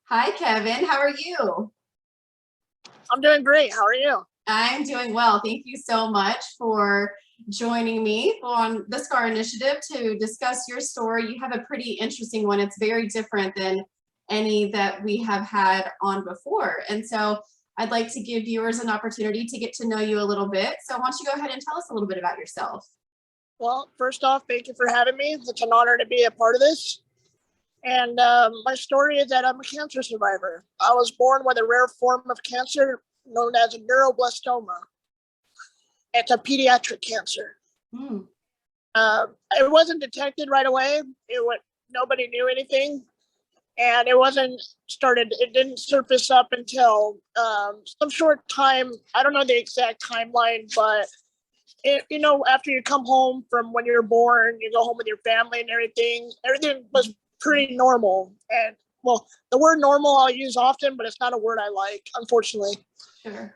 Hi, Kevin. How are you? I'm doing great. How are you? I'm doing well. Thank you so much for joining me on the SCAR initiative to discuss your story. You have a pretty interesting one. It's very different than any that we have had on before. And so I'd like to give viewers an opportunity to get to know you a little bit. So why don't you go ahead and tell us a little bit about yourself? Well, first off, thank you for having me. It's an honor to be a part of this. And my story is that I'm a cancer survivor. I was born with a rare form of cancer known as a neuroblastoma. It's a pediatric cancer. Hmm. It wasn't detected right away. Nobody knew anything, and it didn't surface up until some short time. I don't know the exact timeline, but after you come home from when you're born, you go home with your family and everything was pretty normal. And well, the word normal I'll use often, but it's not a word I like, unfortunately. Sure.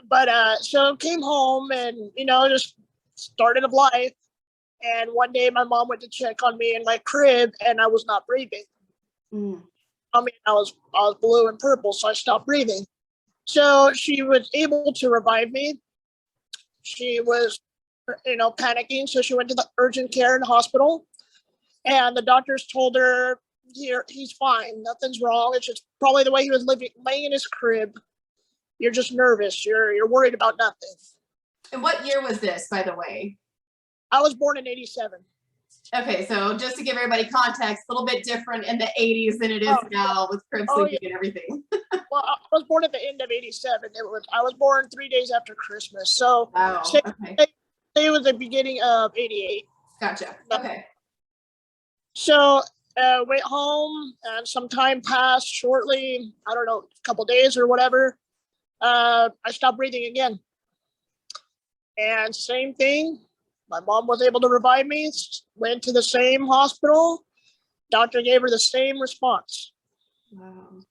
But so came home and, just started a life. And one day my mom went to check on me in my crib and I was not breathing. Mm. I mean, I was blue and purple, so I stopped breathing. So she was able to revive me. She was, panicking. So she went to the urgent care in the hospital, and the doctors told her, he's fine. Nothing's wrong. It's just probably the way he was laying in his crib. You're just nervous. You're worried about nothing. And what year was this, by the way? I was born in 87. Okay, so just to give everybody context, a little bit different in the 80s than it is now with crib sleeping and everything. Well, I was born at the end of 87. I was born 3 days after Christmas. So Wow. Okay. it was the beginning of 88. Gotcha. Okay. So went home and some time passed shortly. I don't know, a couple days or whatever. I stopped breathing again. And same thing. My mom was able to revive me. Went to the same hospital. Doctor gave her the same response. Wow.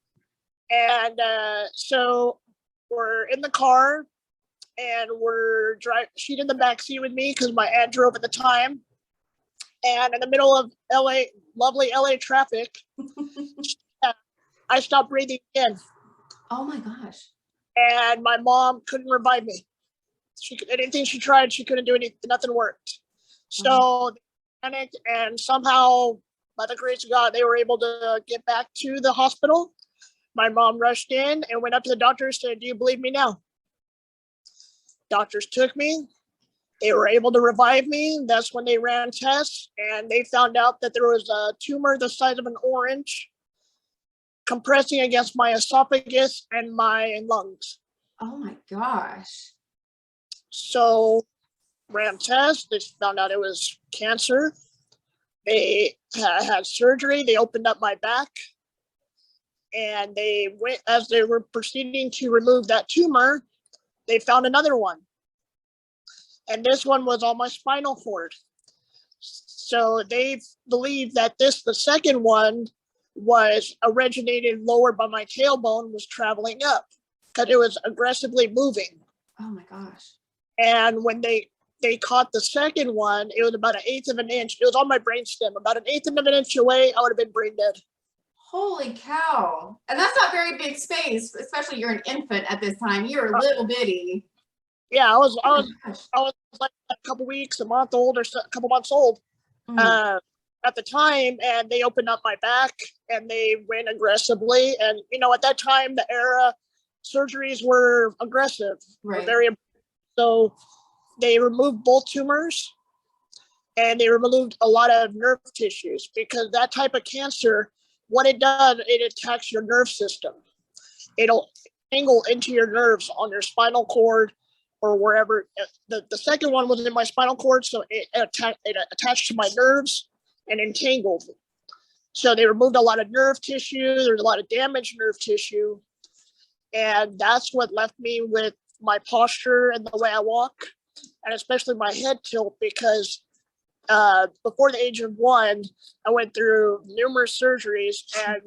And so we're in the car and we're driving. She's in the back seat with me because my aunt drove at the time. And in the middle of LA, lovely LA traffic, I stopped breathing again. Oh my gosh. And my mom couldn't revive me. Anything she tried, she couldn't do anything. Nothing worked. So they panicked, and somehow, by the grace of God, they were able to get back to the hospital. My mom rushed in and went up to the doctors and said, "Do you believe me now?" Doctors took me. They were able to revive me. That's when they ran tests, and they found out that there was a tumor the size of an orange compressing against my esophagus and my lungs. Oh my gosh. So ran tests. They found out it was cancer. They had surgery. They opened up my back. And as they were proceeding to remove that tumor, they found another one. And this one was on my spinal cord. So they believed that the second one was originated lower by my tailbone, was traveling up because it was aggressively moving. Oh my gosh. And when they caught the second one, it was about 1/8 of an inch. It was on my brainstem, about 1/8 of an inch away. I would have been brain dead. Holy cow. And that's not very big space, especially you're an infant at this time. You're a little bitty. Yeah, I was like a couple weeks, a month old, or a couple months old at the time, and they opened up my back and they went aggressively. And at that time, the era, surgeries were aggressive, right? So they removed both tumors, and they removed a lot of nerve tissues because that type of cancer, what it does, it attacks your nerve system. It'll angle into your nerves on your spinal cord or wherever. The second one was in my spinal cord, so it attached to my nerves and entangled. So they removed a lot of nerve tissue. There's a lot of damaged nerve tissue. And that's what left me with my posture and the way I walk, and especially my head tilt, because before the age of 1, I went through numerous surgeries and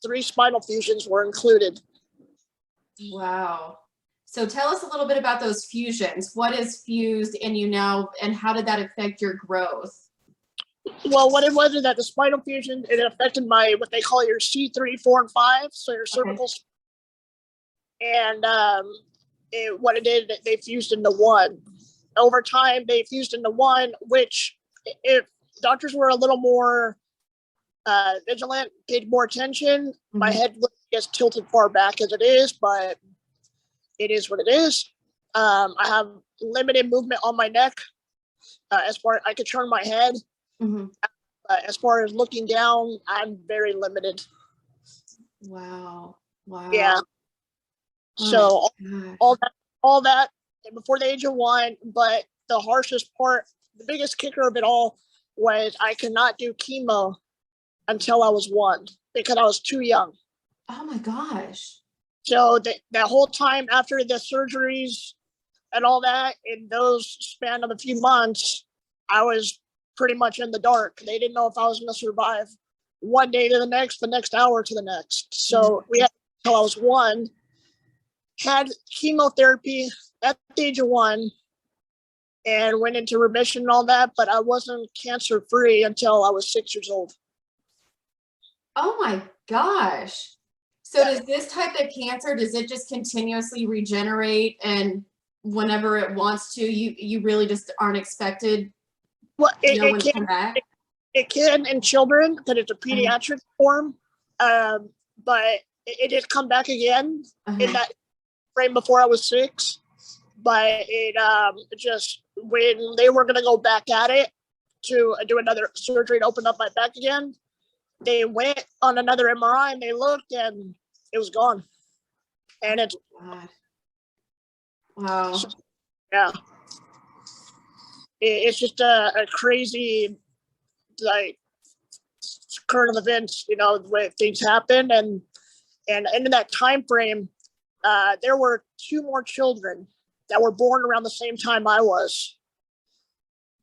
3 spinal fusions were included. Wow. So tell us a little bit about those fusions. What is fused in you now, and how did that affect your growth? Well, what it was is that the spinal fusion, it affected my, what they call your C3, 4, and 5, so your cervical. Okay. And what it did, they fused into one. Over time, they fused into one, which if doctors were a little more vigilant, paid more attention, my head wouldn't be as tilted far back as it is, but it is what it is. I have limited movement on my neck. As far as I could turn my head. As far as looking down, I'm very limited. Wow. Wow. Yeah. Oh So all that before the age of 1, but the harshest part, the biggest kicker of it all was I could not do chemo until I was 1 because I was too young. Oh my gosh. So that whole time after the surgeries and all that, in those span of a few months, I was pretty much in the dark. They didn't know if I was going to survive one day to the next hour to the next. So we had until I was 1, had chemotherapy at the age of 1, and went into remission and all that, but I wasn't cancer free until I was 6 years old. Oh my gosh. So does this type of cancer, does it just continuously regenerate, and whenever it wants to, you really just aren't expected? Well, When to come back? It can in children because it's a pediatric form, but it did come back again in that frame before I was 6. But it just when they were going to go back at it to do another surgery to open up my back again, they went on another MRI and they looked and it was gone. And it's wow. Yeah. It's just a crazy, like, current of events, the way things happen. And in that time frame, there were 2 more children that were born around the same time I was.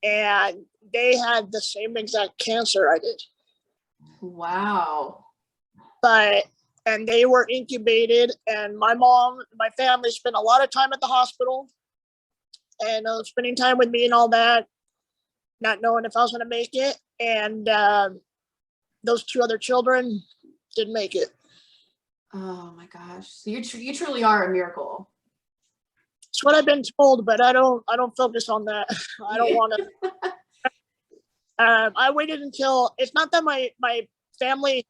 And they had the same exact cancer I did. Wow. And they were incubated, and my family spent a lot of time at the hospital and spending time with me and all that, not knowing if I was going to make it. And those 2 other children didn't make it. Oh my gosh. So you truly are a miracle. It's what I've been told, but I don't focus on that. I don't want to. I waited until, it's not that my family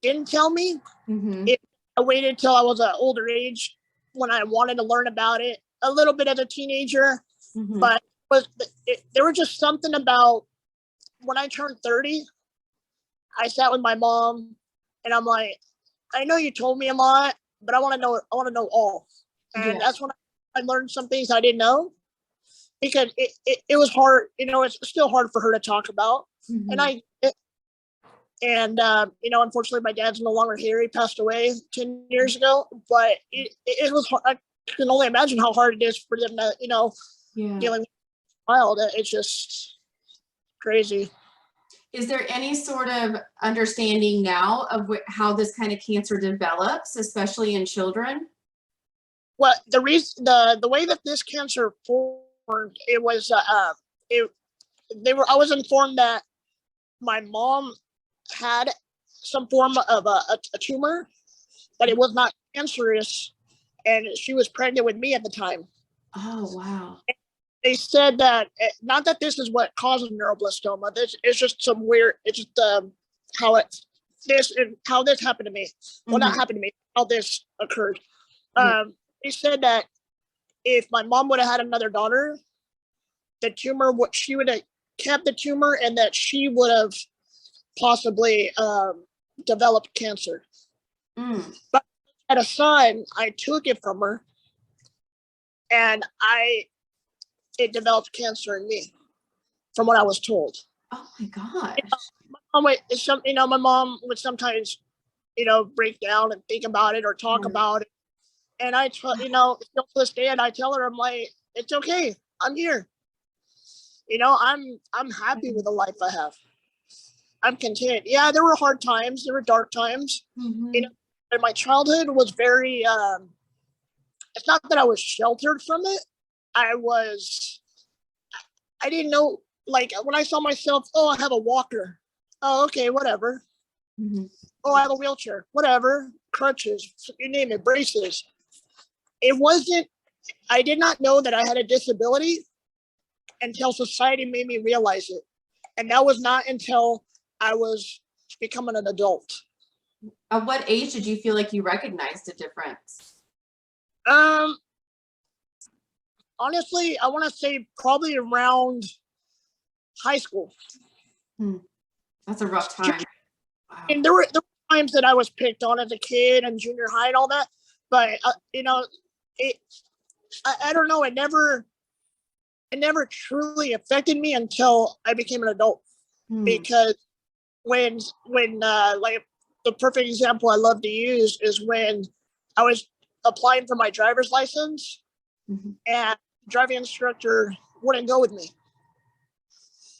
didn't tell me. I waited till I was an older age when I wanted to learn about it a little bit as a teenager, but there was just something about when I turned 30, I sat with my mom and I'm like, I know you told me a lot, but I want to know all. And that's when I learned some things I didn't know, because it was hard. It's still hard for her to talk about. And unfortunately my dad's no longer here. He passed away 10 years ago, but it was hard. I can only imagine how hard it is for them to, dealing with a child. It's just crazy. Is there any sort of understanding now of how this kind of cancer develops, especially in children? Well, the way that this cancer formed, it was I was informed that my mom had some form of a tumor, but it was not cancerous, and she was pregnant with me at the time. Oh wow. They said that not that this is what causes neuroblastoma. This is just some weird. It's just how this happened to me. Well, not happened to me. How this occurred. They said that if my mom would have had another daughter, the tumor, she would have kept the tumor, and that she would have possibly developed cancer. But at a son, I took it from her, and it developed cancer in me, from what I was told. Oh my gosh. My mom would sometimes, break down and think about it or talk about it. And still to this day, and I tell her, I'm like, it's okay. I'm here. I'm happy with the life I have. I'm content. Yeah, there were hard times. There were dark times. And my childhood was very, it's not that I was sheltered from it. I didn't know like when I saw myself, oh, I have a walker. Oh, okay, whatever. Mm-hmm. Oh, I have a wheelchair, whatever. Crutches, you name it, braces. It wasn't, I did not know that I had a disability until society made me realize it. And that was not until I was becoming an adult. At what age did you feel like you recognized a difference? Honestly, I want to say probably around high school. That's a rough time. Wow. And there were times that I was picked on as a kid and junior high and all that, but you know, I don't know. It never truly affected me until I became an adult. Because when like the perfect example I love to use is when I was applying for my driver's license, and driving instructor wouldn't go with me.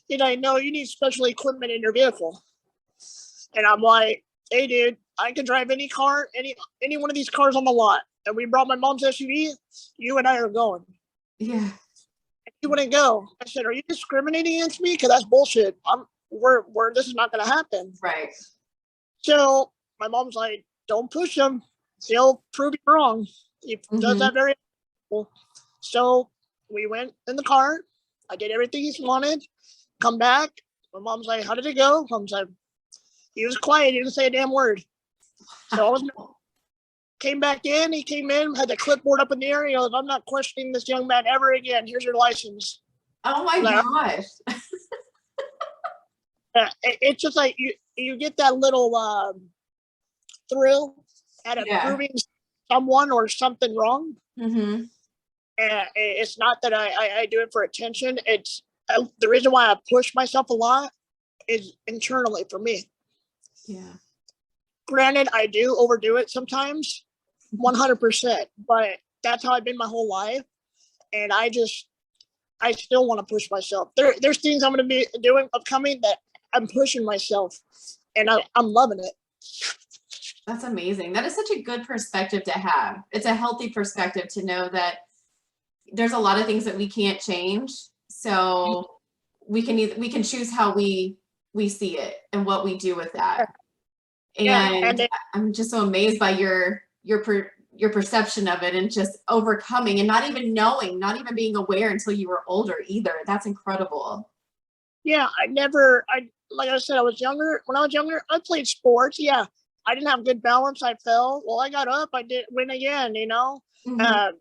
You know, no, you need special equipment in your vehicle. And I'm like, hey, dude, I can drive any car, any one of these cars on the lot. And we brought my mom's SUV. You and I are going. Yeah. And he wouldn't go. I said, are you discriminating against me? Because that's bullshit. We're this is not going to happen. Right. So my mom's like, don't push him. He'll prove you wrong. He does that very well. So we went in the car. I did everything he wanted. Come back. My mom's like, how did it go? Mom's like, he was quiet. He didn't say a damn word. So I was came back in. He came in, had the clipboard up in the air. He goes, I'm not questioning this young man ever again. Here's your license. Oh my gosh. It's just like you get that little thrill at proving someone or something wrong. And it's not that I do it for attention. It's the reason why I push myself a lot is internally for me. Yeah. Granted, I do overdo it sometimes, 100%, but that's how I've been my whole life. And I still want to push myself. There's things I'm going to be doing upcoming that I'm pushing myself, and I'm loving it. That's amazing. That is such a good perspective to have. It's a healthy perspective to know that there's a lot of things that we can't change. So we can choose how we see it and what we do with that. And I'm just so amazed by your perception of it and just overcoming and not even knowing, not even being aware until you were older either. That's incredible. Yeah, like I said, I was younger. When I was younger, I played sports. Yeah, I didn't have good balance. I fell. Well, I got up. I did win again, you know. I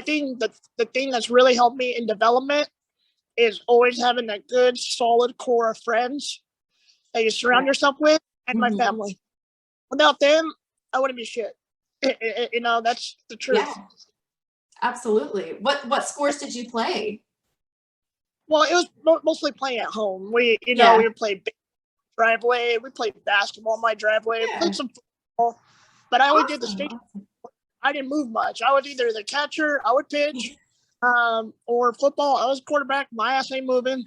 think the thing that's really helped me in development is always having a good, solid core of friends that you surround yourself with, and my family. Without them, I wouldn't be shit. You know, that's the truth. Yeah, absolutely. What sports did you play? Well, it was mostly playing at home. We would play driveway. We played basketball in my driveway. Played some football, but I only did the state. I didn't move much. I was either the catcher, I would pitch, or football. I was quarterback. My ass ain't moving.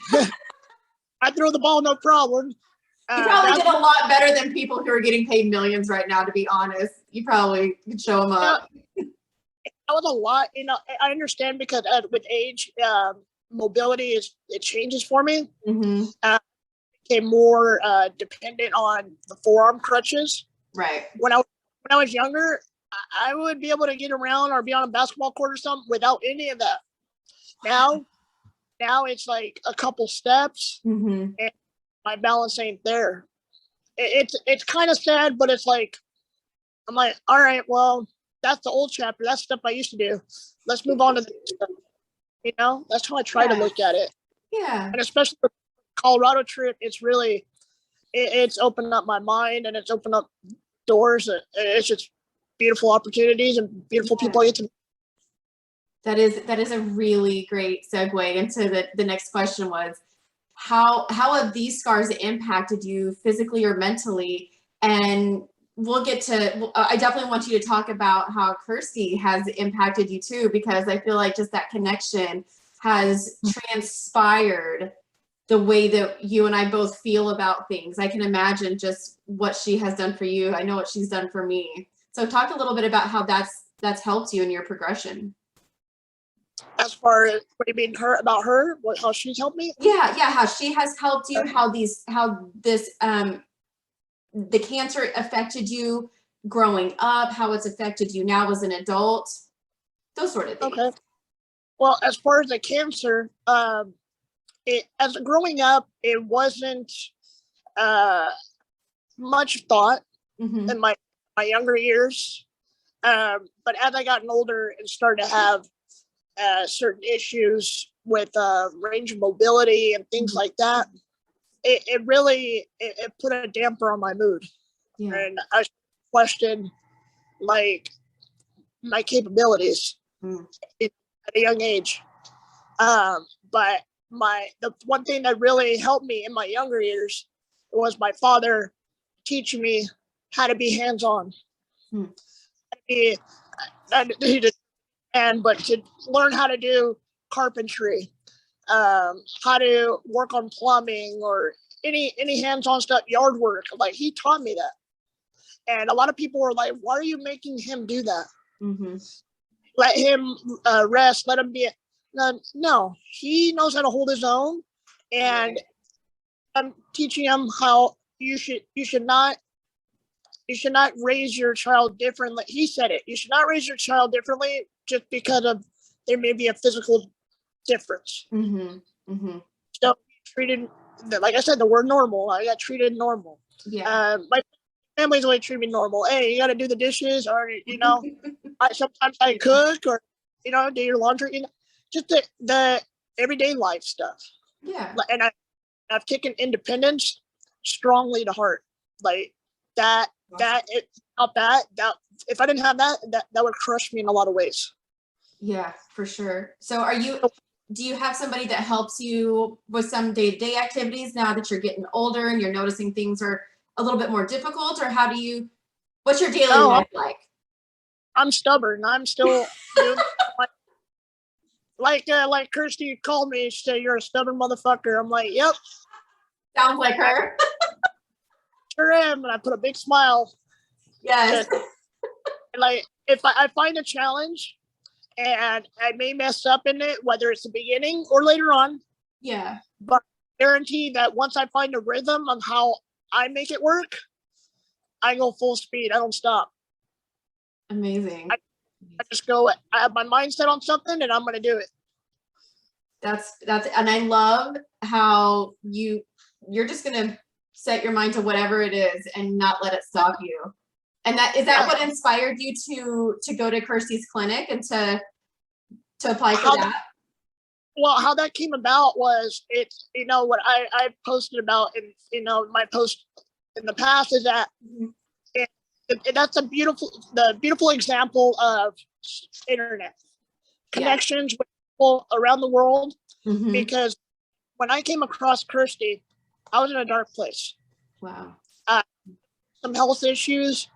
I throw the ball, no problem. You probably did a lot better than people who are getting paid millions right now, to be honest. You probably could show them up. That was a lot. You know, I understand because with age, mobility it changes for me. Became more dependent on the forearm crutches. Right. When I was younger, I would be able to get around or be on a basketball court or something without any of that. Now it's like a couple steps, and my balance ain't there. It's kind of sad, but it's like I'm like, all right, well, that's the old chapter. That's stuff I used to do. Let's move on to the stuff. You know, that's how I try to look at it. Yeah. And especially the Colorado trip, it's really it's opened up my mind and it's opened up doors. It's just beautiful opportunities and beautiful people I get to. That is a really great segue into the next question was how have these scars impacted you physically or mentally? And we'll get to, I definitely want you to talk about how Kirsty has impacted you too, because I feel like just that connection has transpired the way that you and I both feel about things. I can imagine just what she has done for you. I know what she's done for me. So talk a little bit about how that's helped you in your progression. As far as what do you mean her about her? What how she's helped me? Yeah, how she has helped you, how this the cancer affected you growing up, how it's affected you now as an adult, those sort of things. Okay. Well, as far as the cancer, as growing up, it wasn't much thought in my younger years. But as I gotten older and started to have certain issues with range of mobility and things like that, it really put a damper on my mood. Yeah. And I questioned like my capabilities at a young age. But the one thing that really helped me in my younger years was my father teaching me how to be hands-on. But to learn how to do carpentry, how to work on plumbing or any hands-on stuff, yard work. Like he taught me that. And a lot of people were like, why are you making him do that? Let him rest, let him be. No, he knows how to hold his own. And I'm teaching him how you should not raise your child differently. He said it. You should not raise your child differently just because of there may be a physical difference. So treated, like I said, the word normal. I got treated normal. Yeah. My family's always treated me normal. Hey, you got to do the dishes, or sometimes I cook, or do your laundry. Just the everyday life stuff. Yeah. And I've taken independence strongly to heart. Like that if I didn't have that would crush me in a lot of ways. Yeah, for sure. So do you have somebody that helps you with some day-to-day activities now that you're getting older and you're noticing things are a little bit more difficult, or what's your daily life like? I'm stubborn. I'm still doing like Kirsty called me, she said, you're a stubborn motherfucker. I'm like, yep. Sounds like her. Sure am. And I put a big smile. Yes. Like if I find a challenge and I may mess up in it, whether it's the beginning or later on. Yeah. But I guarantee that once I find a rhythm of how I make it work, I go full speed. I don't stop. Amazing. I just go, I have my mindset on something and I'm going to do it. That's, and I love how you're just going to set your mind to whatever it is and not let it stop you. And is that what inspired you to go to Kirsty's clinic and to apply for that? Well, how that came about was what I posted about in my post in the past is that that's the beautiful example of internet connections with people around the world. Because when I came across Kirsty, I was in a dark place. Wow. Some health issues.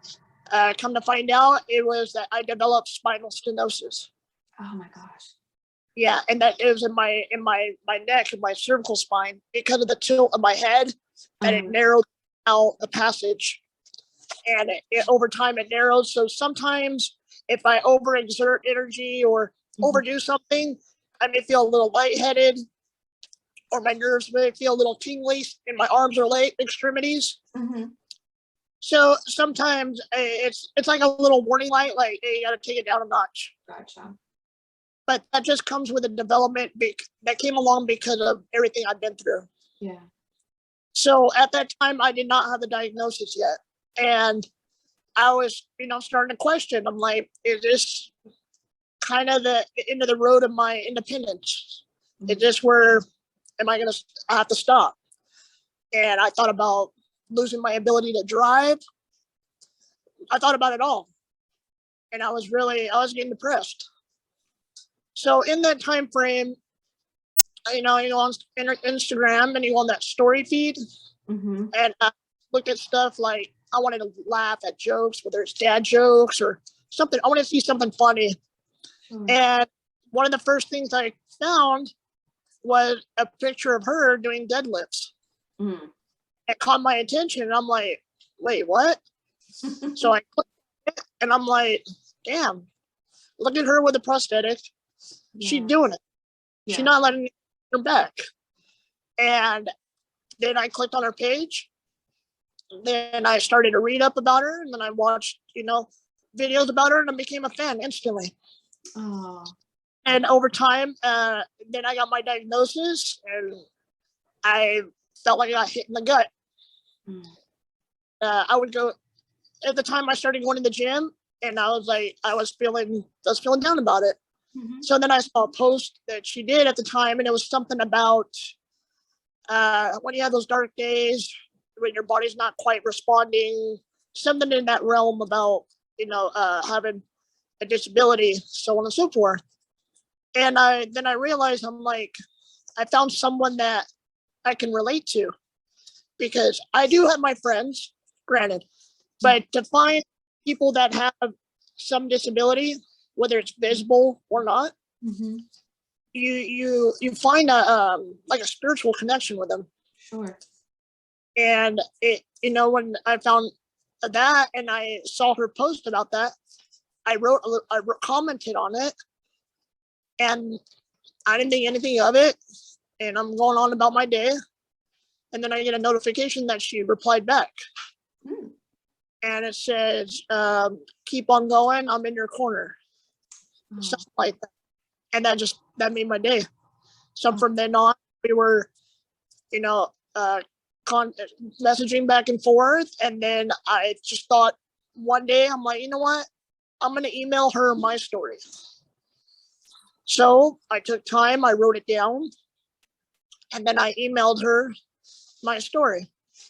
Come to find out, it was that I developed spinal stenosis. Oh my gosh. Yeah, and that it was in my neck and my cervical spine because of the tilt of my head, that it narrowed out the passage, and over time it narrows. So sometimes if I overexert energy or overdo something, I may feel a little lightheaded, or my nerves may feel a little tingly in my arms or leg extremities. So sometimes it's like a little warning light, like, hey, you got to take it down a notch. Gotcha. But that just comes with a development that came along because of everything I've been through. Yeah. So at that time, I did not have the diagnosis yet. And I was, starting to question. I'm like, is this kind of the end of the road of my independence? Is this where I have to stop? And I thought about losing my ability to drive. I thought about it all. And I was getting depressed. So in that time frame, you go on Instagram and you go on that story feed, and I looked at stuff like I wanted to laugh at jokes, whether it's dad jokes or something. I wanted to see something funny. And one of the first things I found was a picture of her doing deadlifts. It caught my attention, and I'm like, wait, what? So I clicked it, and I'm like, damn, look at her with a prosthetic. She's doing it. Yeah. She's not letting me her back. And then I clicked on her page. Then I started to read up about her, and then I watched, videos about her, and I became a fan instantly. Oh. And over time, then I got my diagnosis, and I felt like I got hit in the gut. I would go, at the time I started going to the gym, and I was feeling down about it. Mm-hmm. So then I saw a post that she did at the time, and it was something about when you have those dark days when your body's not quite responding, something in that realm about having a disability, so on and so forth. And I realized, I'm like, I found someone that I can relate to, because I do have my friends, granted, but to find people that have some disability, whether it's visible or not, mm-hmm. you find a spiritual connection with them. Sure. And when I found that and I saw her post about that, I commented on it, and I didn't think anything of it, and I'm going on about my day, and then I get a notification that she replied back. And it says, keep on going, I'm in your corner. Something like that. And that made my day. So from then on, we were, messaging back and forth. And then I just thought one day, I'm like, you know what? I'm going to email her my story. So I took time, I wrote it down, and then I emailed her my story.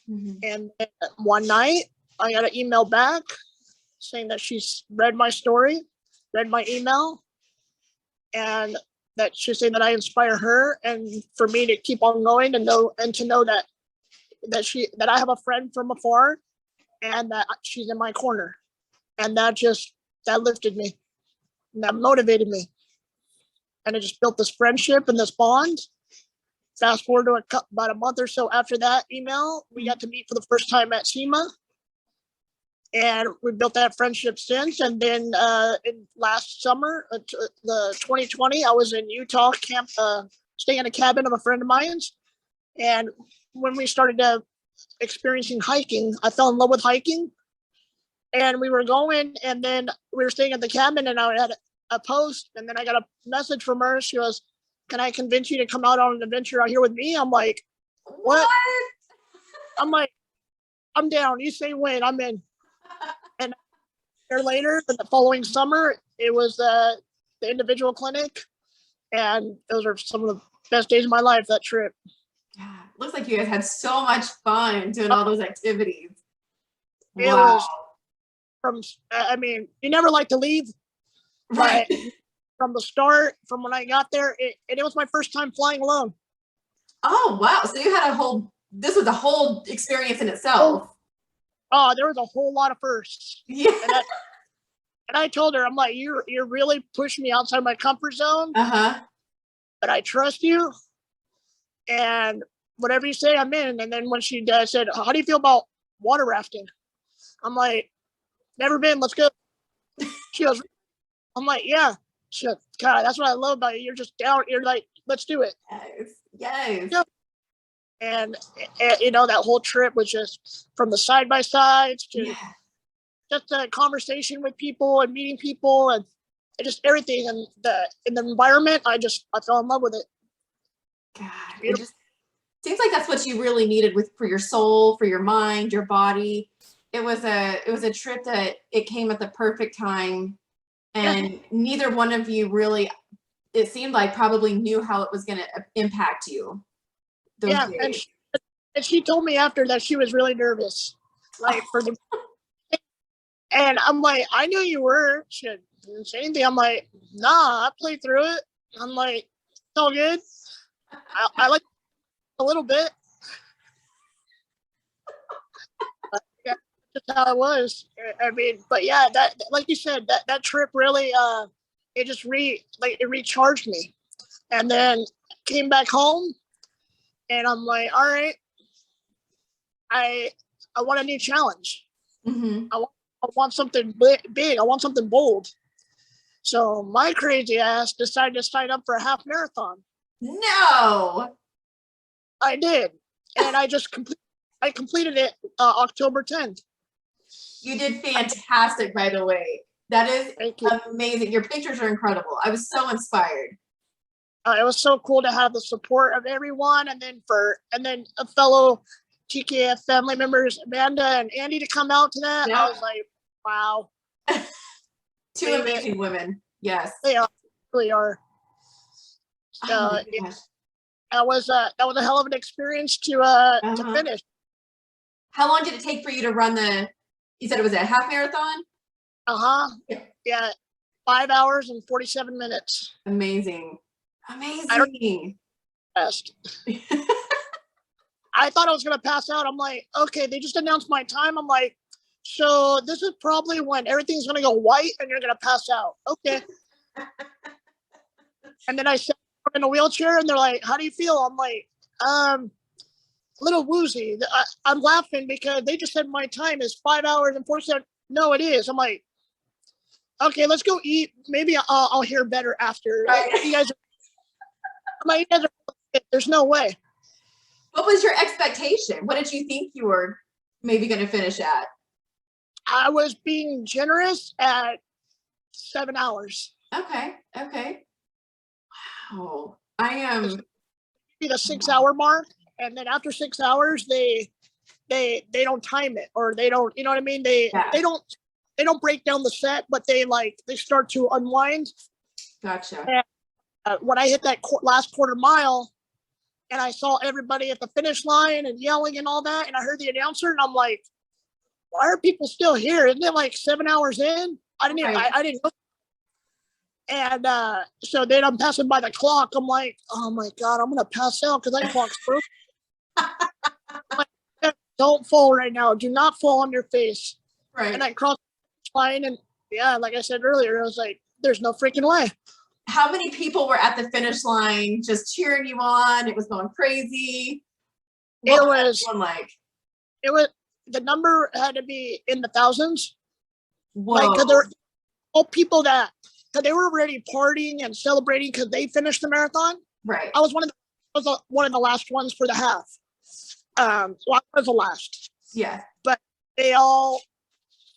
Mm-hmm. And then one night, I got an email back saying that she's read my story, read my email, and that she's saying that I inspire her, and for me to keep on going and to know that I have a friend from afar, and that she's in my corner. And that lifted me, and that motivated me. And it just built this friendship and this bond. Fast forward to about a month or so after that email, we got to meet for the first time at SEMA. And we built that friendship since. And then in last summer, the 2020, I was in Utah camp, staying in a cabin of a friend of mine's. And when we started experiencing hiking, I fell in love with hiking. And we were going, and then we were staying at the cabin, and I had a post, and then I got a message from her. She goes, "Can I convince you to come out on an adventure out here with me?" I'm like, what? I'm like, I'm down. You say when, I'm in. And a year later, the following summer, it was the individual clinic, and those are some of the best days of my life, that trip. Yeah, looks like you guys had so much fun doing all those activities. It was you never like to leave, right? But from the start, from when I got there, it was my first time flying alone. Oh, wow. So you had this was a whole experience in itself. Oh, there was a whole lot of firsts. Yeah. And I told her, I'm like, you're really pushing me outside my comfort zone. Uh-huh. But I trust you. And whatever you say, I'm in. And then when she said, how do you feel about water rafting? I'm like, never been, let's go. She goes, I'm like, yeah. She goes, God, that's what I love about you. You're just down. You're like, let's do it. Yes. And that whole trip was just from the side by sides to just a conversation with people and meeting people and just everything. And in the environment, I fell in love with it. God, it just seems like that's what you really needed for your soul, for your mind, your body. It was a trip that it came at the perfect time, and neither one of you really, it seemed like, probably knew how it was going to impact you. Those days. And she told me after that she was really nervous, and I'm like, I knew you were. She didn't say anything. I'm like, nah, I played through it. I'm like, it's all good. I like a little bit. But yeah, just how it was. But yeah, that, like you said, that trip really, it recharged me. And then came back home, and I'm like, all right, I want a new challenge. Mm-hmm. I want something big. I want something bold. So my crazy ass decided to sign up for a half marathon. No. I did, and I completed it October 10th. You did fantastic, by the way. That is Thank you. amazing. Your pictures are incredible. I was so inspired. It was so cool to have the support of everyone, and then a fellow TKF family members, Amanda and Andy, to come out to that. Yep. I was like, wow. Two amazing women. Yes. They really are. So Oh my gosh. that was a hell of an experience to finish. How long did it take for you to run you said it was a half marathon? Yeah. 5 hours and 47 minutes. Amazing. Amazing. Best. I thought I was gonna pass out. I'm like, okay, they just announced my time. I'm like, so this is probably when everything's gonna go white and you're gonna pass out. Okay. And then I sat in a wheelchair and they're like, how do you feel? I'm like, a little woozy. I'm laughing because they just said my time is 5 hours and 47. No, it is. I'm like, okay, let's go eat. Maybe I'll hear better after. Right. You guys are, there's no way. What was your expectation? What did you think you were maybe going to finish at? I was being generous at 7 hours. Okay. Wow. I am. Be the 6 hour mark, and then after 6 hours, they don't time it, or they don't, you know what I mean? They don't break down the set, but they start to unwind. Gotcha. And, when I hit that last quarter mile, and I saw everybody at the finish line and yelling and all that, and I heard the announcer, and I'm like, why are people still here? Isn't it like 7 hours in? I didn't know. And so then I'm passing by the clock. I'm like, oh my God, I'm gonna pass out because that clock's broken. Like, don't fall right now. Do not fall on your face. Right. And I crossed the line, and yeah, like I said earlier, I was like, there's no freaking way. How many people were at the finish line just cheering you on? It was going crazy. What was the number had to be in the thousands. Whoa. Like, cause there were all people that they were already partying and celebrating because they finished the marathon. Right. I was one of the last ones for the half. So I was the last. Yeah. But they all,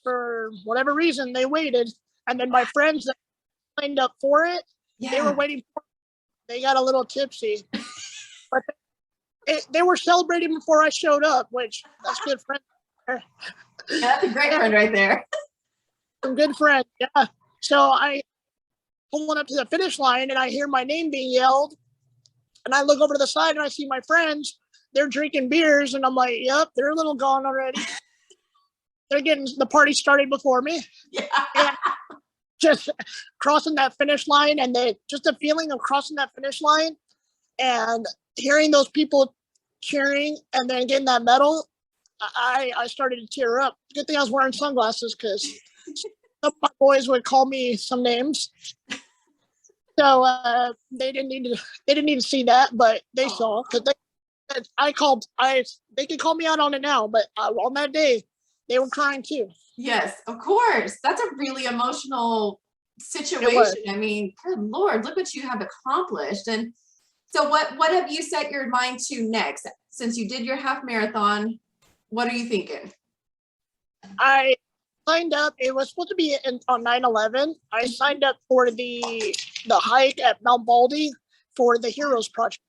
for whatever reason, they waited, and then my friends that signed up for it, they were waiting for it. They got a little tipsy, but they were celebrating before I showed up, which that's good friends. Yeah, that's a great friend right there. Some good friends, yeah. So I pulling up to the finish line, and I hear my name being yelled, and I look over to the side and I see my friends. They're drinking beers, and I'm like, yep, they're a little gone already. They're getting the party started before me. Yeah. And just crossing that finish line, and just the feeling of crossing that finish line and hearing those people cheering and then getting that medal, I started to tear up. Good thing I was wearing sunglasses because some of my boys would call me some names. So they didn't need to see that, but they saw, because they can call me out on it now, but on that day they were crying too. Yes, of course. That's a really emotional situation. I mean, good Lord, look what you have accomplished. And so what have you set your mind to next? Since you did your half marathon, what are you thinking? I signed up. It was supposed to be on 9/11. I signed up for the hike at Mount Baldy for the Heroes Project.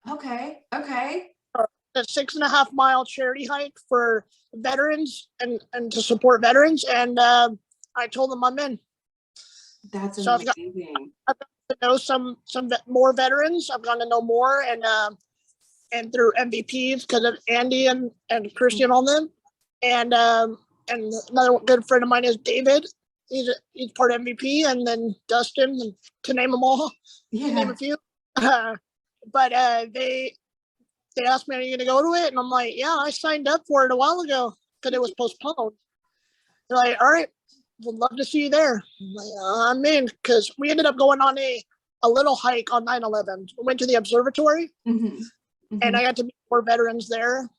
Okay. A 6.5 mile charity hike for veterans and to support veterans. And I told them I'm in. That's so amazing. I've got to know some more veterans. I've gotten to know more, and through MVPs because of Andy and Christian on them. And another good friend of mine is David. He's part MVP, and then Dustin, and to name them all, to name a few. But they asked me, are you going to go to it? And I'm like, yeah, I signed up for it a while ago because it was postponed. They're like, all right, would love to see you there. I'm like, I'm in, because we ended up going on a little hike on 9/11. We went to the observatory, and I got to meet more veterans there.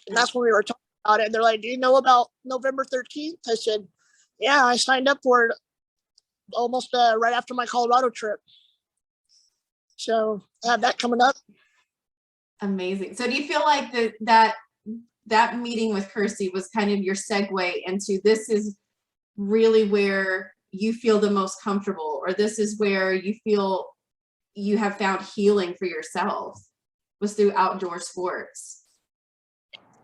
And that's when we were talking about it. They're like, do you know about November 13th? I said, yeah, I signed up for it almost right after my Colorado trip. So I have that coming up. Amazing. So do you feel like that meeting with Kirsty was kind of your segue into this is really where you feel the most comfortable, or this is where you feel you have found healing for yourself, was through outdoor sports?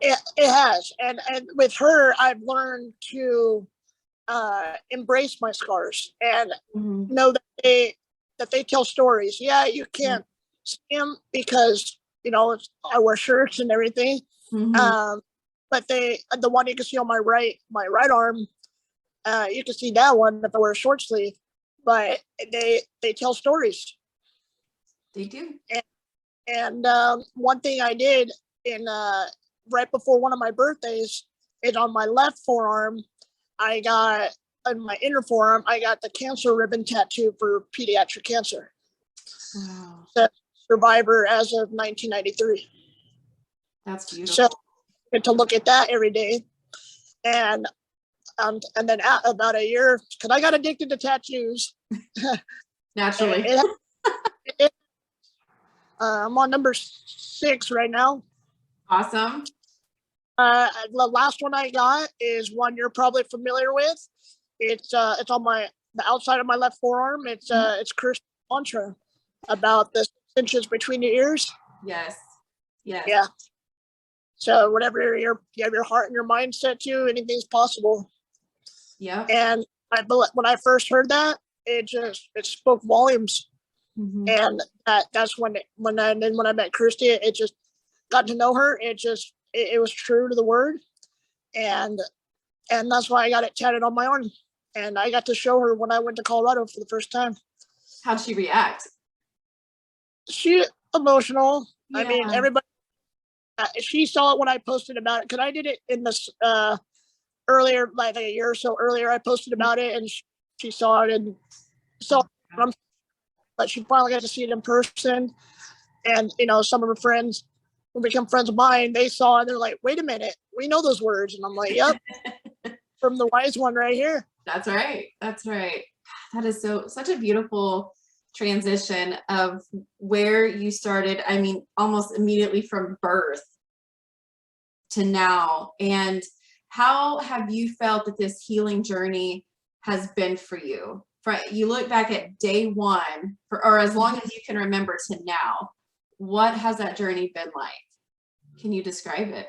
It has. And with her, I've learned to embrace my scars and know that they tell stories. Yeah, you can't see them because, I wear shirts and everything. But the one you can see on my right arm, you can see that one if I wear a short sleeve, but they tell stories. They do. And one thing I did in right before one of my birthdays is on my left forearm, in my inner forearm, I got the cancer ribbon tattoo for pediatric cancer. Wow. The survivor as of 1993. That's beautiful. So I get to look at that every day. And then about a year, because I got addicted to tattoos. Naturally. I'm on number 6 right now. Awesome. The last one I got is one you're probably familiar with. It's on the outside of my left forearm. It's Kirsty's mantra about the 6 inches between your ears. Yes. Yes. Yeah. So whatever you have your heart and your mind set to, anything's possible. Yeah. And when I first heard that, it spoke volumes. And that's when I met Kirsty, it just got to know her. It was true to the word, and that's why I got it tatted on my arm. And I got to show her when I went to Colorado for the first time. How'd she react? She emotional. Yeah. I mean, everybody. She saw it when I posted about it, because I did it in this earlier, like a year or so earlier. I posted about it, and she saw it and saw. But she finally got to see it in person, and some of her friends who become friends of mine, they saw it and they're like, "Wait a minute, we know those words," and I'm like, "Yep, from the wise one right here." That's right. That's right. That is such a beautiful transition of where you started. I mean, almost immediately from birth to now. And how have you felt that this healing journey has been for you? You look back at day one, or as long as you can remember, to now. What has that journey been like? Can you describe it?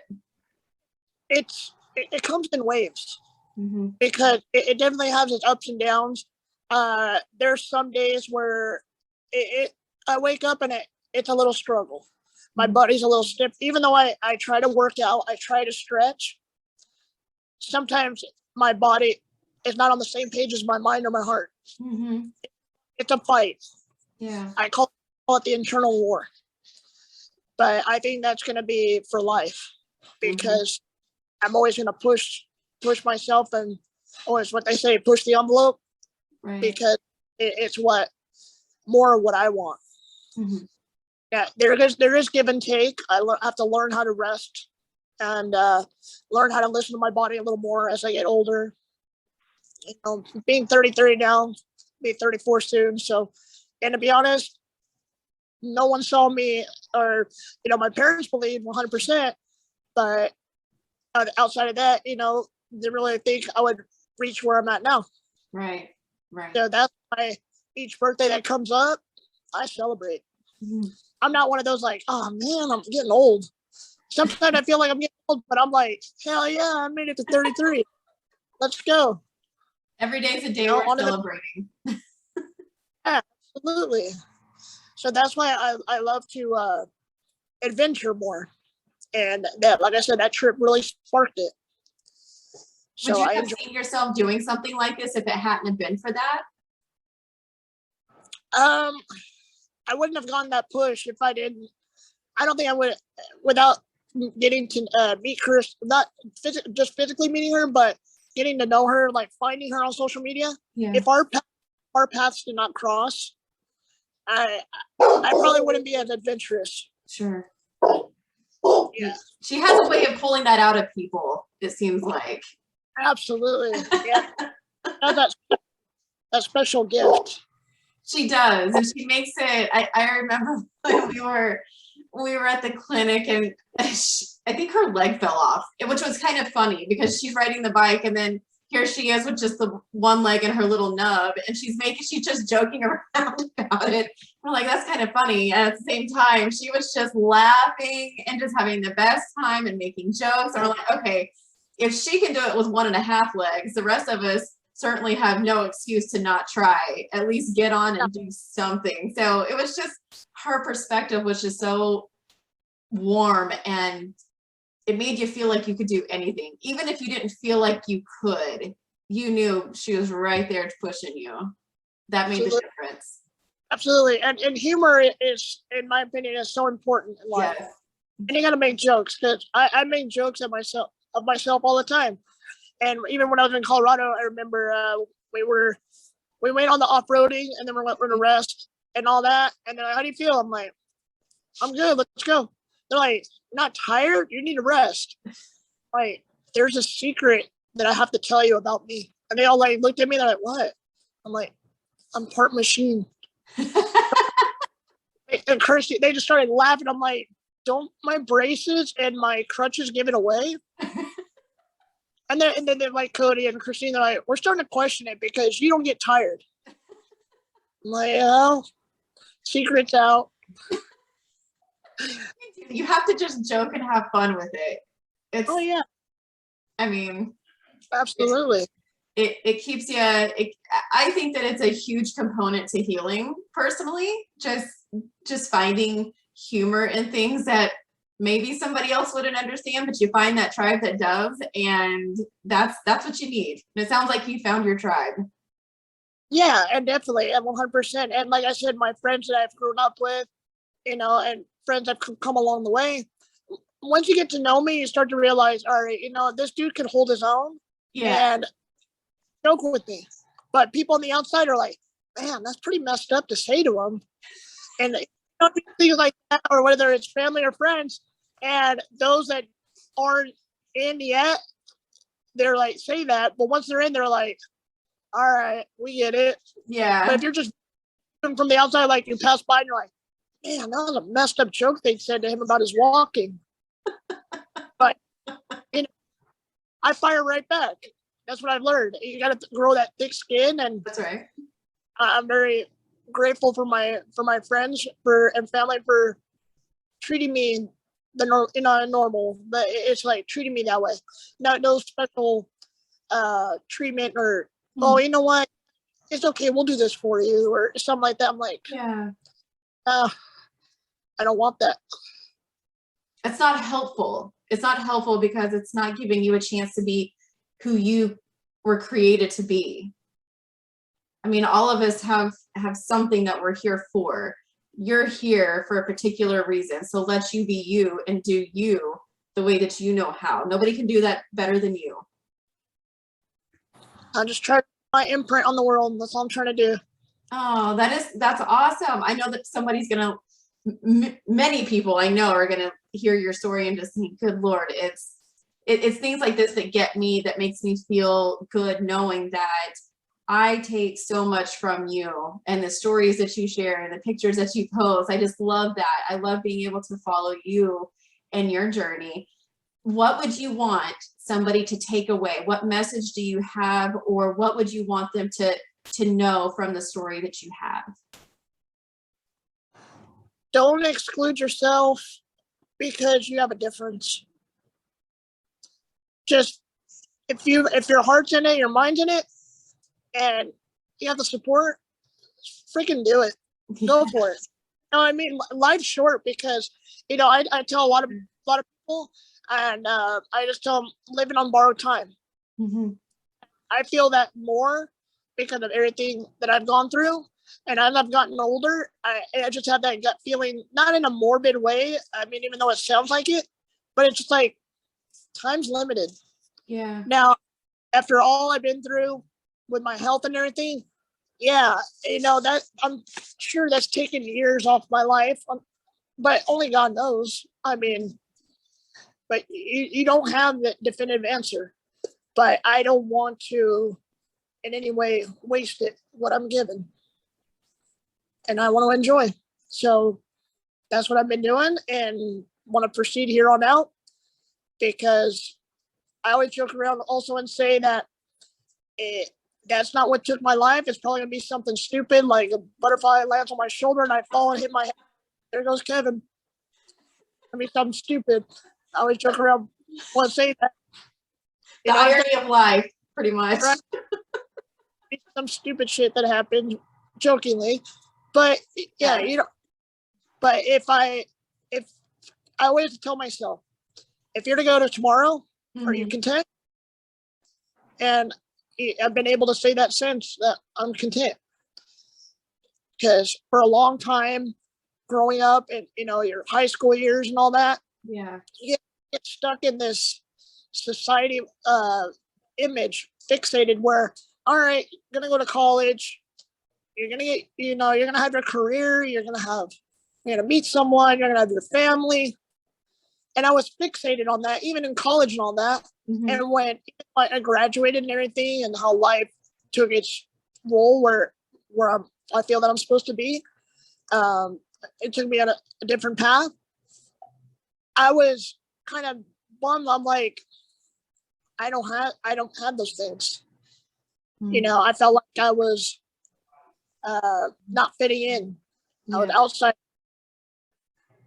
It comes in waves, because it definitely has its ups and downs. There's some days where I wake up and it's a little struggle. My body's a little stiff, even though I try to work out, I try to stretch. Sometimes my body is not on the same page as my mind or my heart. It's a fight. Yeah. I call it the internal war. But I think that's going to be for life, because I'm always going to push myself, and always what they say, push the envelope, because it's more what I want. Yeah, there is give and take. I have to learn how to rest and learn how to listen to my body a little more as I get older. Being 33 now, be 34 soon. So, and to be honest, no one saw me, or my parents believe 100%, but outside of that, they really think I would reach where I'm at now. Right. So that's why each birthday that comes up, I celebrate. I'm not one of those like, oh man, I'm getting old. Sometimes I feel like I'm getting old, but I'm like, hell yeah, I made it to 33. Let's go. Every day's a day we're celebrating. Yeah, absolutely. So that's why I love to adventure more. And that, like I said, that trip really sparked it. Would you have seen yourself doing something like this if it hadn't have been for that? I wouldn't have gone that push if I didn't. I don't think I would, without getting to meet Chris, not just physically meeting her, but getting to know her, like finding her on social media. Yeah. If our paths did not cross, I probably wouldn't be as adventurous. Sure. Yeah. She has a way of pulling that out of people, it seems like. Absolutely. Yeah. a special gift. She does, and she makes it. I remember when we were at the clinic, and I think her leg fell off, which was kind of funny because she's riding the bike, and then here she is with just the one leg and her little nub, and she's just joking around about it. We're like, that's kind of funny. And at the same time, she was just laughing and just having the best time and making jokes. And we're like, okay, if she can do it with 1.5 legs, the rest of us certainly have no excuse to not try. At least get on and do something. So it was just, her perspective was just so warm, and it made you feel like you could do anything. Even if you didn't feel like you could, you knew she was right there pushing you. That made the difference. Absolutely. And humor is, in my opinion, is so important in life. Yes. And you got to make jokes, because I make jokes of myself all the time. And even when I was in Colorado, I remember we went on the off-roading, and then we went to rest and all that. And they're like, how do you feel? I'm like, I'm good. Let's go. They're like, not tired? You need to rest. Like, there's a secret that I have to tell you about me. And they all like looked at me. They're like, what? I'm like, I'm part machine. And Kirsty, they just started laughing. I'm like, don't my braces and my crutches give it away? And then they're like, Cody and Christine, they're like, we're starting to question it because you don't get tired. I'm like, oh, secret's out. You have to just joke and have fun with it. Oh yeah. I mean, absolutely. It keeps you. I think that it's a huge component to healing. Personally, just finding humor in things that maybe somebody else wouldn't understand, but you find that tribe that does, and that's what you need. And it sounds like you found your tribe. Yeah, and definitely, and 100%. And like I said, my friends that I've grown up with, and friends that come along the way. Once you get to know me, you start to realize, all right, this dude can hold his own. Yeah. And joke with me. But people on the outside are like, man, that's pretty messed up to say to him. And things like that, or whether it's family or friends, and those that aren't in yet, they're like, say that. But once they're in, they're like, all right, we get it. Yeah. But if you're just from the outside, like you pass by and you're like, man, that was a messed up joke they said to him about his walking. But I fire right back. That's what I've learned. You got to grow that thick skin, and that's right. I'm very grateful for my friends and family for treating me normal, but it's like treating me that way. No special treatment or oh, you know what? It's okay. We'll do this for you or something like that. I'm like, yeah. I don't want that. It's not helpful. It's not helpful because it's not giving you a chance to be who you were created to be. I mean, all of us have something that we're here for. You're here for a particular reason. So let you be you and do you the way that you know how. Nobody can do that better than you. I just try my imprint on the world. That's all I'm trying to do. Oh, that's awesome. I know that somebody's gonna, many people I know are gonna hear your story and just think, good Lord, it's things like this that get me, that makes me feel good knowing that I take so much from you and the stories that you share and the pictures that you post. I just love that. I love being able to follow you and your journey. What would you want somebody to take away? What message do you have, or what would you want them to know from the story that you have? Don't exclude yourself because you have a difference. Just if your heart's in it, your mind's in it, and you have the support, freaking do it. Go for it. No, I mean, life's short because I tell a lot of people, and I just tell them living on borrowed time. Mm-hmm. I feel that more because of everything that I've gone through, and as I've gotten older, I just have that gut feeling, not in a morbid way. I mean, even though it sounds like it, but it's just like time's limited. Yeah. Now, after all I've been through with my health and everything, yeah, that I'm sure that's taken years off my life, but only God knows. I mean, but you don't have the definitive answer. But I don't want to in any way waste it, what I'm given. And I want to enjoy. So that's what I've been doing and want to proceed here on out, because I always joke around also and say that that's not what took my life. It's probably going to be something stupid, like a butterfly lands on my shoulder and I fall and hit my head. There goes Kevin. I mean, something stupid. I always joke around, want to say that. The irony of life, pretty much. Right? Some stupid shit that happened, jokingly. But yeah, you know, but if I always tell myself, if you're to go to tomorrow, are you content? And I've been able to say that since, that I'm content. Because for a long time, growing up and, you know, your high school years and all that, you get stuck in this society image, fixated where, all right, you're gonna go to college, you're gonna get, you know, you're gonna have your career, you're gonna meet someone, you're gonna have your family. And I was fixated on that, even in college and all that. And when I graduated and everything, and how life took its role where I feel that I'm supposed to be, it took me on a different path. I was kind of bummed. I'm like, I don't have those things. You know, I felt like I was not fitting in. I was outside.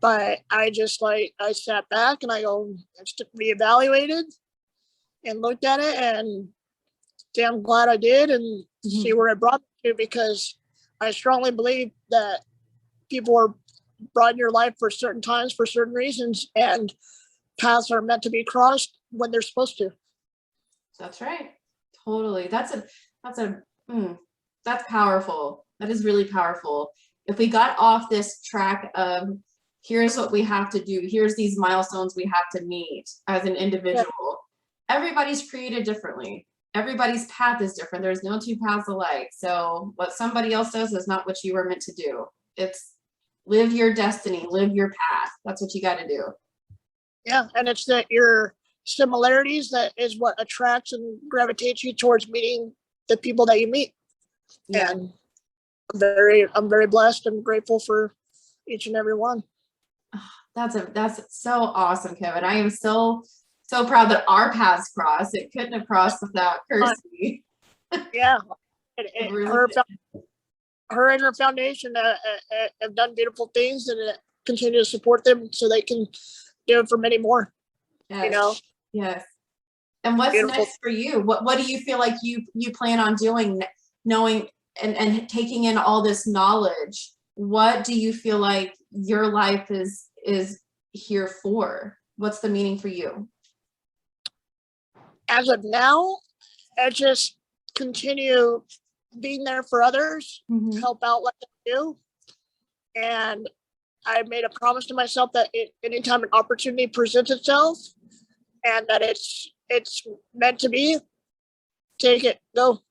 But I just I sat back and I reevaluated and looked at it, and damn glad I did, and see where it brought me to, because I strongly believe that people are brought in your life for certain times, for certain reasons, and paths are meant to be crossed when they're supposed to. That's right. Totally. That's powerful. That is really powerful. If we got off this track of, here's what we have to do, here's these milestones we have to meet as an individual. Everybody's created differently. Everybody's path is different. There's no two paths alike. So what somebody else does is not what you were meant to do. It's live your destiny, live your path. That's what you got to do. Yeah, and it's that your similarities that is what attracts and gravitates you towards meeting the people that you meet. And I'm very blessed and grateful for each and every one. That's so awesome, Kevin. I am so proud that our paths crossed. It couldn't have crossed without Kirsty. Yeah, Really her and her foundation have done beautiful things, and continue to support them so they can do it for many more. Yes. You know. Yes. And what's next for you? What do you feel like you plan on doing, knowing and taking in all this knowledge? What do you feel like your life is here for? What's the meaning for you? As of now, I just continue being there for others, help out like I do. And I made a promise to myself that anytime an opportunity presents itself and that it's meant to be, take it, go.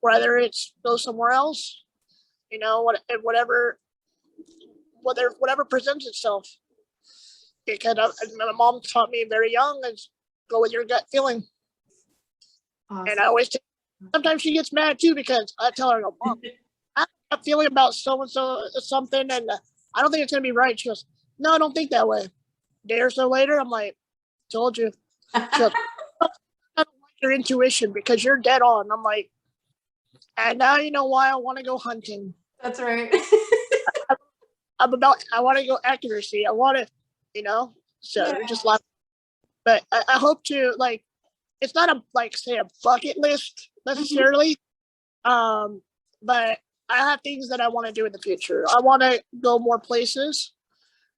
Whether it's go somewhere else, you know, whatever presents itself. Because my mom taught me very young is go with your gut feeling. Awesome. And I always sometimes she gets mad too, because I tell her, Mom, I have a feeling about so-and-so something, and I don't think it's going to be right. She goes, no, I don't think that way. A day or so later, I'm like, told you. She goes, I don't like your intuition because you're dead on. I'm like, and now you know why I want to go hunting. That's right. I want to go accuracy. I want to, you know, so just like, but I hope to, like, it's not say a bucket list necessarily. But I have things that I want to do in the future. I want to go more places.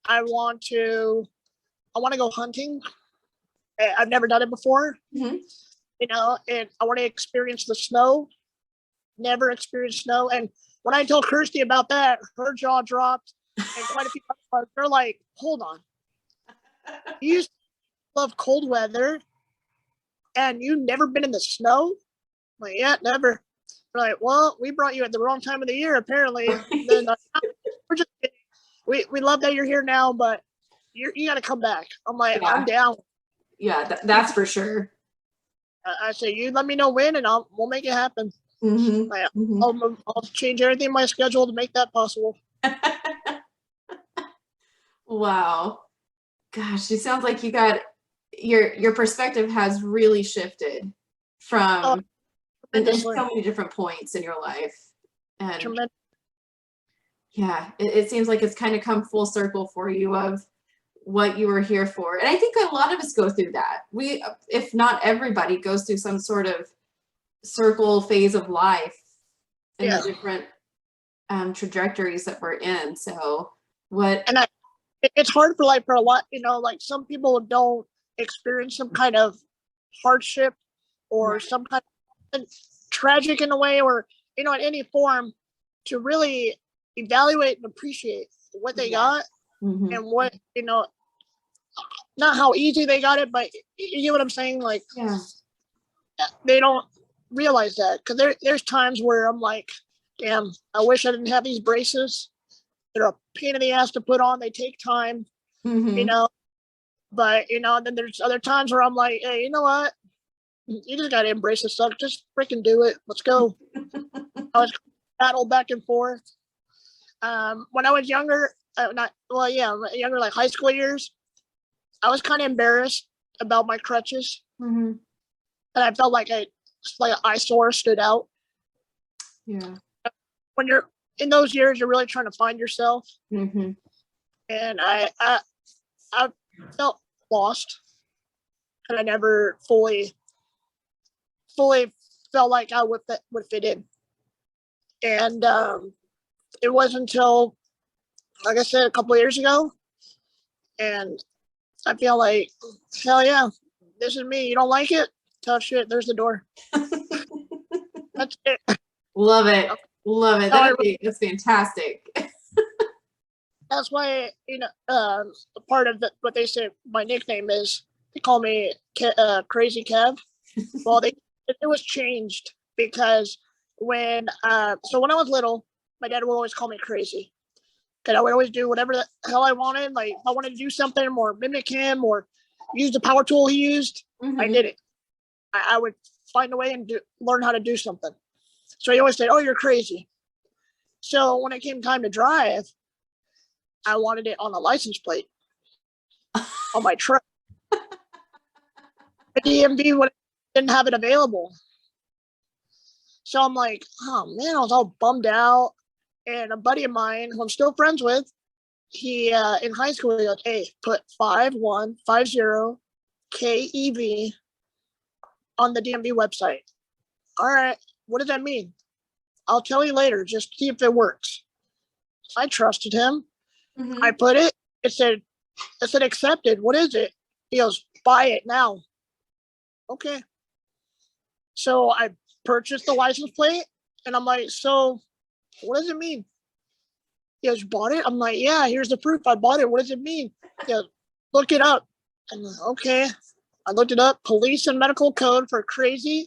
I want to go hunting. I've never done it before, you know, and I want to experience the snow. Never experienced snow. And when I told Kirsty about that, her jaw dropped, and quite a few others, they're like, hold on. You used to love cold weather and you've never been in the snow? I'm like, yeah, never. They're like, well, we brought you at the wrong time of the year, apparently. Then we're just kidding. We love that you're here now, but you got to come back. I'm like, I'm down. Yeah, that's for sure. I say, you let me know when, and we'll make it happen. Mm-hmm. Like, Mm-hmm. I'll change everything in my schedule to make that possible. Wow. Gosh, it sounds like you got your perspective has really shifted Oh, from in so tremendously. many different points in your life. And Tremendous. yeah, it seems like it's kind of come full circle for you of what you were here for. And I think a lot of us go through that. We, if not everybody, goes through some sort of circle phase of life in Yeah. the different trajectories that we're in. So what? And it's hard for a lot, like some people don't experience some kind of hardship or Right. some kind of tragic in a way, or, in any form, to really evaluate and appreciate what they got Mm-hmm. and what, not how easy they got it, but you know what I'm saying? Like, Yeah. they don't realize that, because there's times where I'm like, damn, I wish I didn't have these braces. They're a pain in the ass to put on. They take time, Mm-hmm. but, then there's other times where I'm like, hey, you know what? You just got to embrace the suck. Just freaking do it. Let's go. I was battle back and forth. When I was younger, younger, like high school years, I was kind of embarrassed about my crutches. Mm-hmm. And I felt like an eyesore stood out. Yeah. When you're in those years, you're really trying to find yourself. Mm-hmm. And I felt lost, and I never fully felt like I would fit in. And it wasn't until, like I said, a couple of years ago, and I feel like, hell yeah, this is me. You don't like it? Tough shit. There's the door. That's it. Love it. Love it. That's fantastic. That's why, part of what they say my nickname is. They call me Crazy Kev. Well, it was changed because when I was little, my dad would always call me crazy, because I would always do whatever the hell I wanted. Like, if I wanted to do something or mimic him or use the power tool he used, I did it. I would find a way and learn how to do something. So he always said, "Oh, you're crazy." So when it came time to drive, I wanted it on a license plate on my truck. The DMV didn't have it available. So I'm like, oh man, I was all bummed out. And a buddy of mine, who I'm still friends with, he in high school, he goes, hey, put 5150 KEV on the DMV website. All right, what does that mean? I'll tell you later, just see if it works. I trusted him. Mm-hmm. I put it, it said accepted. What is it? He goes, buy it now. Okay. So I purchased the license plate, and I'm like, so what does it mean? He goes, you bought it? I'm like, yeah, here's the proof. I bought it. What does it mean? He goes, look it up. I'm like, okay. I looked it up. Police and medical code for crazy,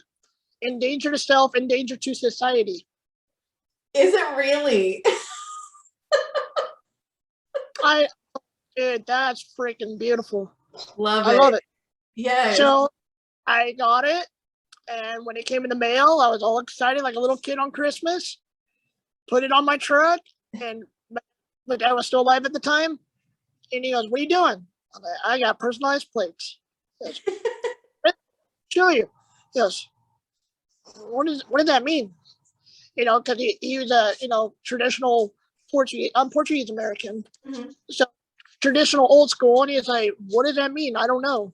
in danger to self, in danger to society. Is it really? Dude, that's freaking beautiful. Love I it. love it. Yes. So I got it. And when it came in the mail, I was all excited like a little kid on Christmas. Put it on my truck. And my dad was still alive at the time. And he goes, what are you doing? I'm like, I got personalized plates. He goes, show you. He goes, what does that mean? Because he was a, traditional Portuguese. I'm Portuguese American. Mm-hmm. So traditional old school. And he's like, what does that mean? I don't know.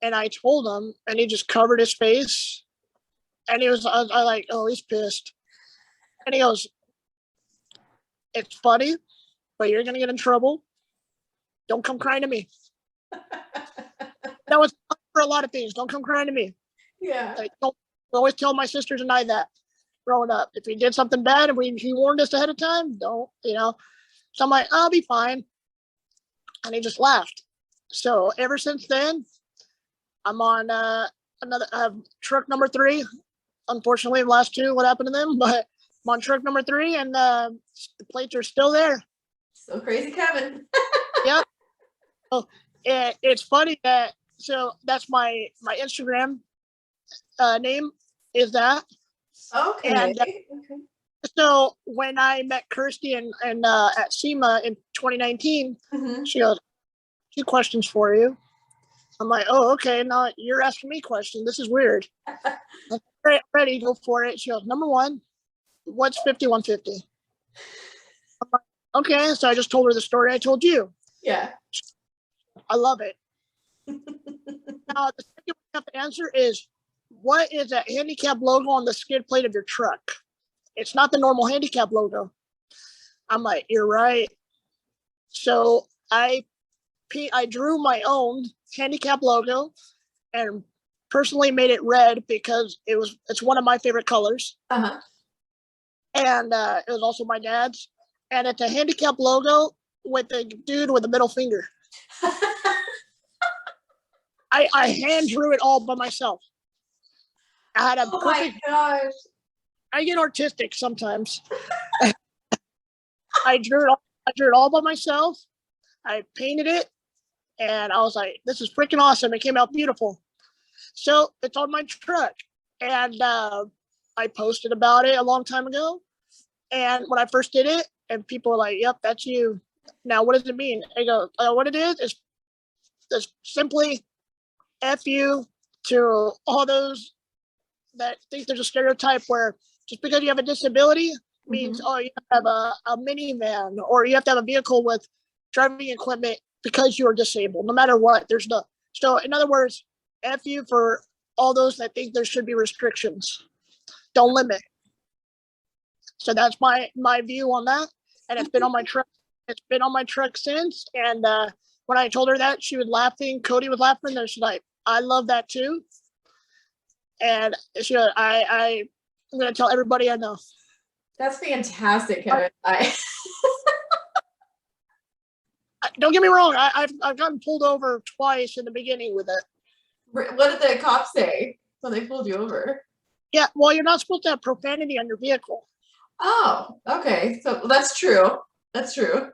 And I told him, and he just covered his face. And I was like, oh, he's pissed. And he goes, it's funny, but you're going to get in trouble. Don't come crying to me. That was for a lot of things. Don't come crying to me. Yeah. Like, don't always tell my sisters and I that growing up. If he did something bad and he warned us ahead of time, don't. So I'm like, I'll be fine. And he just laughed. So ever since then, I'm on truck number 3. Unfortunately, the last 2, what happened to them? But I'm on truck number 3, and the plates are still there. So crazy, Kevin. Yep. So it's funny that, so that's my Instagram. name is that. Okay. And so when I met Kirsty and at SEMA in 2019, she goes, 2 questions for you. I'm like, oh, okay. Now you're asking me questions. This is weird. I'm ready, go for it. She goes, number 1, what's 5150? I'm like, okay. So I just told her the story I told you. Yeah. I love it. Now, the second we have to answer is, what is that handicap logo on the skid plate of your truck? It's not the normal handicap logo. I'm like, you're right. So I drew my own handicap logo and personally made it red because it's one of my favorite colors. And it was also my dad's. And it's a handicap logo with a dude with a middle finger. I hand drew it all by myself. I had a perfect. Oh my gosh. I get artistic sometimes. I drew it all by myself. I painted it, and I was like, "This is freaking awesome!" It came out beautiful. So it's on my truck, and I posted about it a long time ago. And when I first did it, and people were like, "Yep, that's you." Now, what does it mean? I go, "What it is simply F you to all those that think there's a stereotype where just because you have a disability means, oh, you have a minivan or you have to have a vehicle with driving equipment because you are disabled, no matter what. There's no. So in other words, F you for all those that think there should be restrictions. Don't limit. So that's my view on that. And it's been on my truck. It's been on my truck since. And when I told her that, she was laughing. Cody was laughing. And she's like, I love that too. And she goes, I'm going to tell everybody I know. That's fantastic, Kevin. Don't get me wrong. I've gotten pulled over twice in the beginning with it. What did the cops say when they pulled you over? Yeah, well, you're not supposed to have profanity on your vehicle. Oh, okay. So that's true. That's true.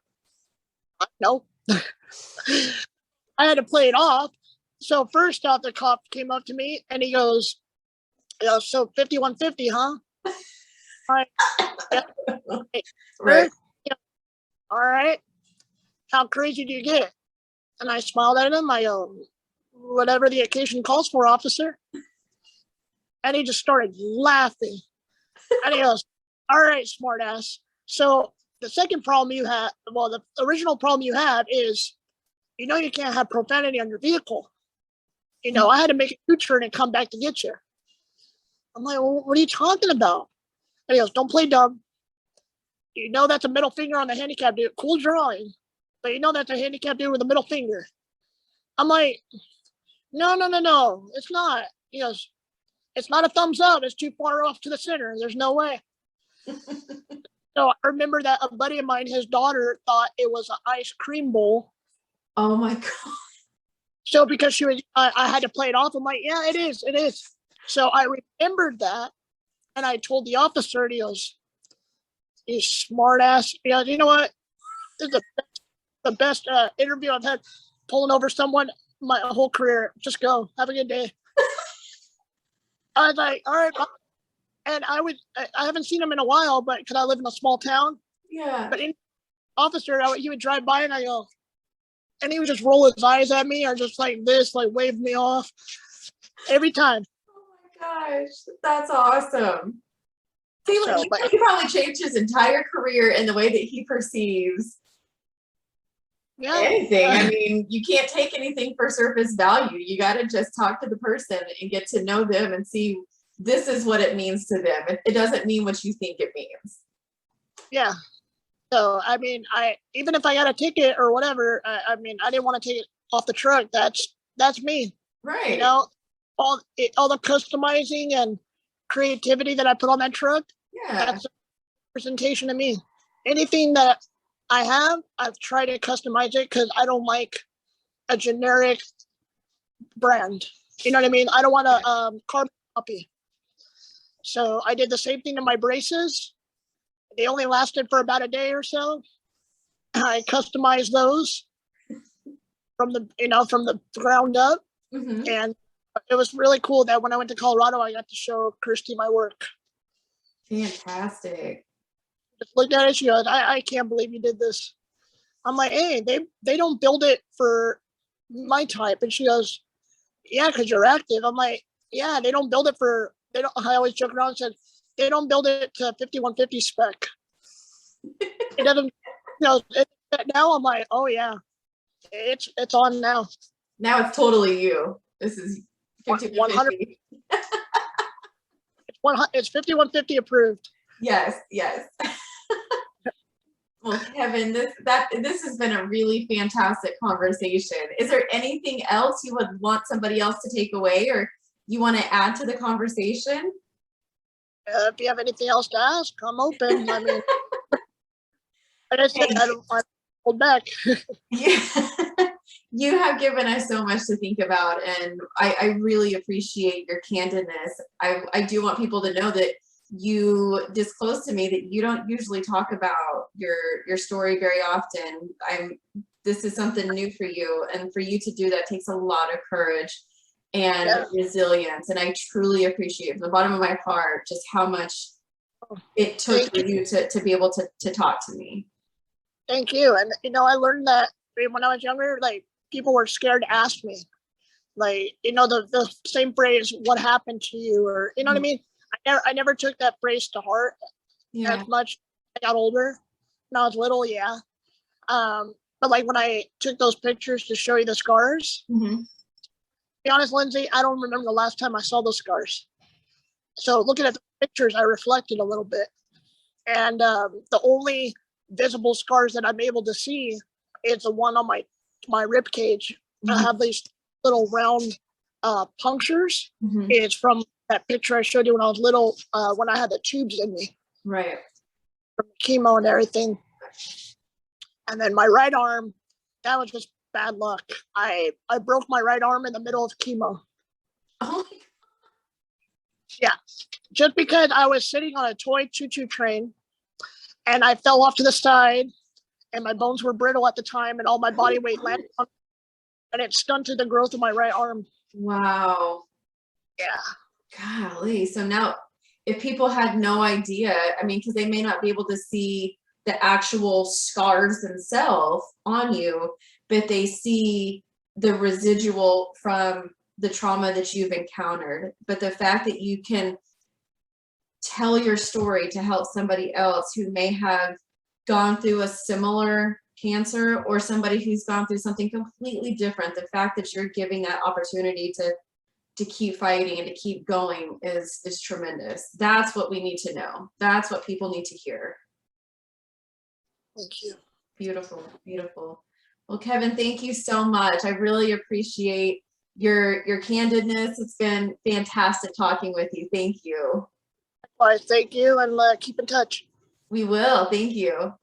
No. I had to play it off. So first off, the cop came up to me and he goes, so 5150, huh? Right. Yeah. Right. Yeah. All right. How crazy do you get? And I smiled at him. I go, whatever the occasion calls for, officer. And he just started laughing. And he goes, all right, smartass. So the second problem you have, well, the original problem you have is, you can't have profanity on your vehicle. I had to make a U-turn and come back to get you. I'm like, well, what are you talking about? And he goes, don't play dumb. That's a middle finger on the handicap dude. Cool drawing. But that's a handicap dude with a middle finger. I'm like, no. It's not. He goes, it's not a thumbs up. It's too far off to the center. There's no way. So I remember that a buddy of mine, his daughter, thought it was an ice cream bowl. Oh my God. So because she was, I had to play it off. I'm like, yeah, it is. So I remembered that. And I told the officer, and he goes, you smart ass. He goes, you know what? This is the best interview I've had, pulling over someone my whole career. Just go. Have a good day. I was like, all right. And I haven't seen him in a while, but because I live in a small town. Yeah. But officer, he would drive by and I go, and he would just roll his eyes at me or just like this, like wave me off every time. Oh my gosh, that's awesome. See, So, he probably changed his entire career in the way that he perceives anything. I mean, you can't take anything for surface value. You got to just talk to the person and get to know them and see this is what it means to them. It doesn't mean what you think it means. Yeah. So, I mean, even if I got a ticket or whatever, I didn't want to take it off the truck. That's me. Right. All the customizing and creativity that I put on that truck. Yeah. That's a representation of me. Anything that I have, I've tried to customize it because I don't like a generic brand. You know what I mean? I don't want a carbon copy. So I did the same thing to my braces. They only lasted for about a day or so. I customized those from the ground up, and It was really cool that when I went to Colorado, I got to show Kirsty my work. Fantastic. Just looked at it, she goes, I can't believe you did this. I'm like, hey, they don't build it for my type. And she goes, yeah, because you're active. I'm like, yeah, they don't build it for, they don't, I always joke around and said, they don't build it to 5150 spec. It doesn't, now I'm like, oh yeah, it's on now. Now it's totally you. This is 5150. It's 5150 approved. Yes, yes. Well, Kevin, this has been a really fantastic conversation. Is there anything else you would want somebody else to take away, or you want to add to the conversation? If you have anything else to ask, I'm open. I mean, like I said, I don't hold back. Yeah. You have given us so much to think about, and I really appreciate your candidness. I do want people to know that you disclosed to me that you don't usually talk about your story very often. This is something new for you, and for you to do that takes a lot of courage and resilience, and I truly appreciate from the bottom of my heart just how much it took for you to be able to talk to me. Thank you. And I learned that when I was younger, like, people were scared to ask me, like, the same phrase, what happened to you, or what I mean. I never took that phrase to heart as much. I got older. When I was little, but like when I took those pictures to show you the scars, to be honest, Lindsay, I don't remember the last time I saw those scars. So looking at the pictures, I reflected a little bit, and the only visible scars that I'm able to see is the one on my rib cage. I have these little round punctures. It's from that picture I showed you when I was little, when I had the tubes in me. Right. From chemo and everything. And then my right arm, that was just bad luck. I broke my right arm in the middle of chemo. Oh. Yeah. Just because I was sitting on a toy choo-choo train and I fell off to the side and my bones were brittle at the time and all my body weight landed on, and it stunted the growth of my right arm. Wow. Yeah. Golly. So now if people had no idea, I mean, because they may not be able to see the actual scars themselves on you, but they see the residual from the trauma that you've encountered. But the fact that you can tell your story to help somebody else who may have gone through a similar cancer, or somebody who's gone through something completely different, the fact that you're giving that opportunity to keep fighting and to keep going is tremendous. That's what we need to know. That's what people need to hear. Thank you. Beautiful, beautiful. Well, Kevin, thank you so much. I really appreciate your candidness. It's been fantastic talking with you. Thank you. All right, thank you, and keep in touch. We will. Thank you.